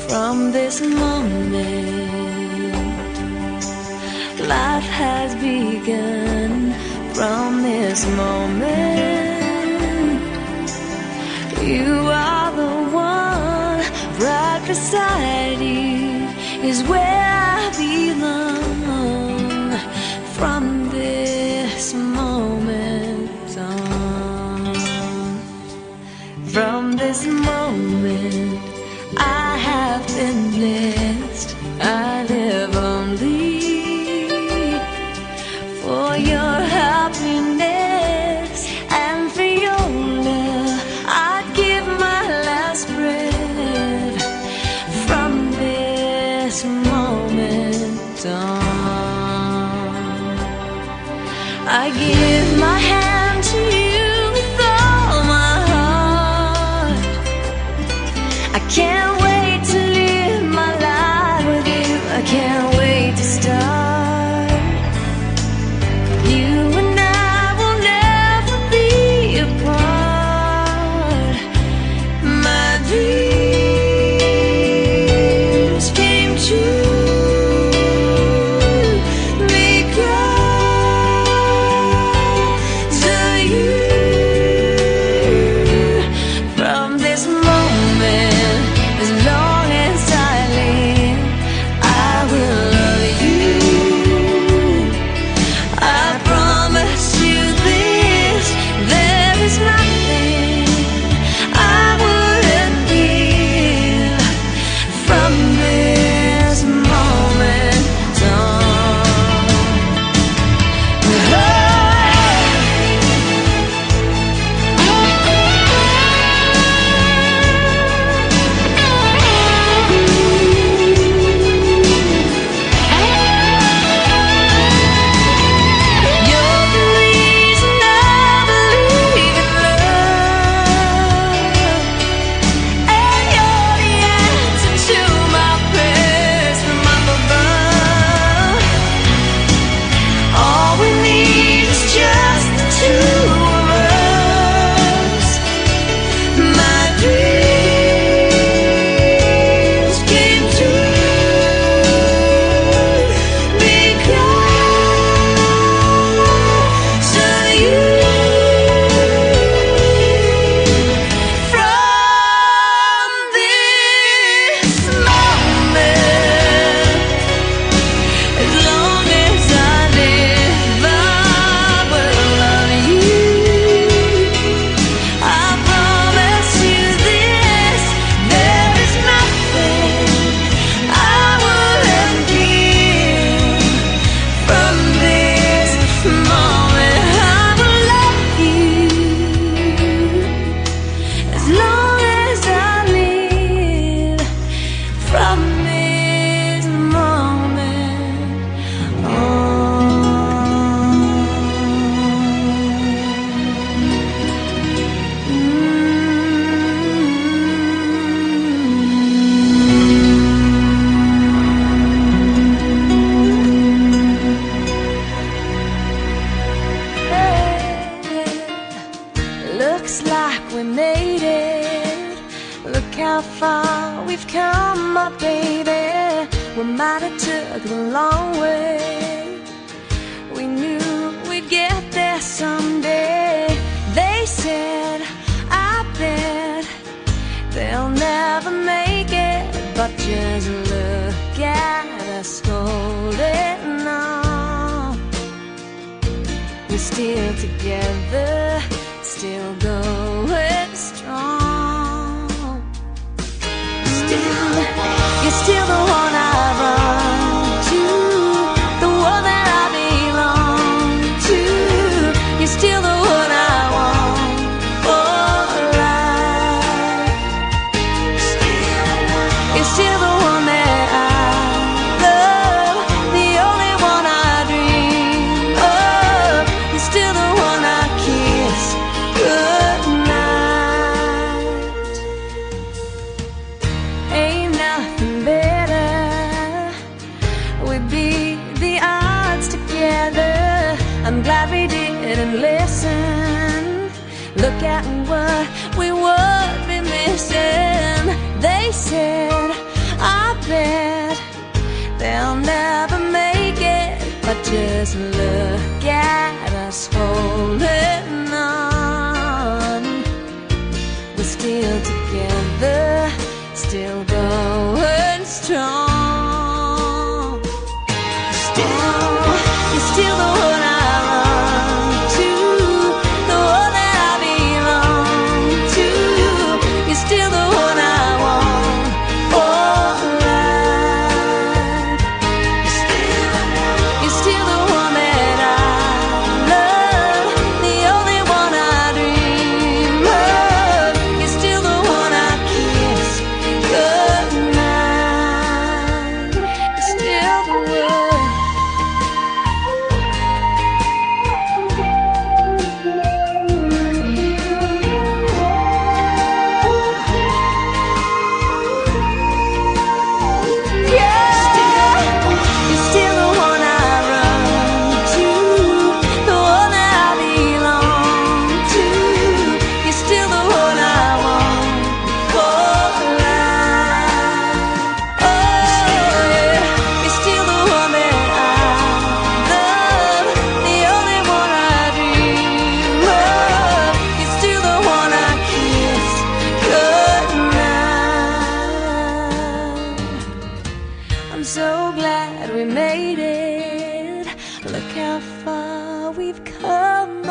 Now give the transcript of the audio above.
From this moment, life has begun. From this moment, you are the one. Right beside you is where I belong. From this moment on, from this moment, I have been blessed. I live only for your happiness and for your love. I'd give my last breath. From this moment on, I give my hand to you with all my heart. I can't wait to live my life with you. I can't wait to start. You and I will never be apart. My dreams came true because of you. From this moment, as long as I live, I will love you. I promise you this, there is nothing I wouldn't give. From this moment on, you're the reason I believe in love, and you're the answer to my prayers from up above. All we need is just the two of us. My dreams came true because of you. From this moment, as long as I live, I will love you. I promise you this, there is nothing I wouldn't give. From this moment, I will love you as long as I live. From this moment looks like we made it. Look how far we've come, my baby. We might have took the long way. We knew we'd get there someday. They said, I bet they'll never make it, but just look at us holding on. We're still together, still going strong. Still, you're still the one I run to, the one that I belong to. You're still the one I want for life. You're still the one that I love, the only one I dream of. You're still the one I kiss goodnight. Ain't nothing better. We beat the odds together. I'm glad we didn't listen. Look at what we would be missing. They said that they'll never make it, but just look at us holding on. We're still together, still going strong. You're still the one I run to, the one that I belong to. You're still the one I want for life. You're still the one that I love, the only one I dream of. You're still the one I kiss goodnight. You're still the one. I'm so glad we made it. Look how far we've come.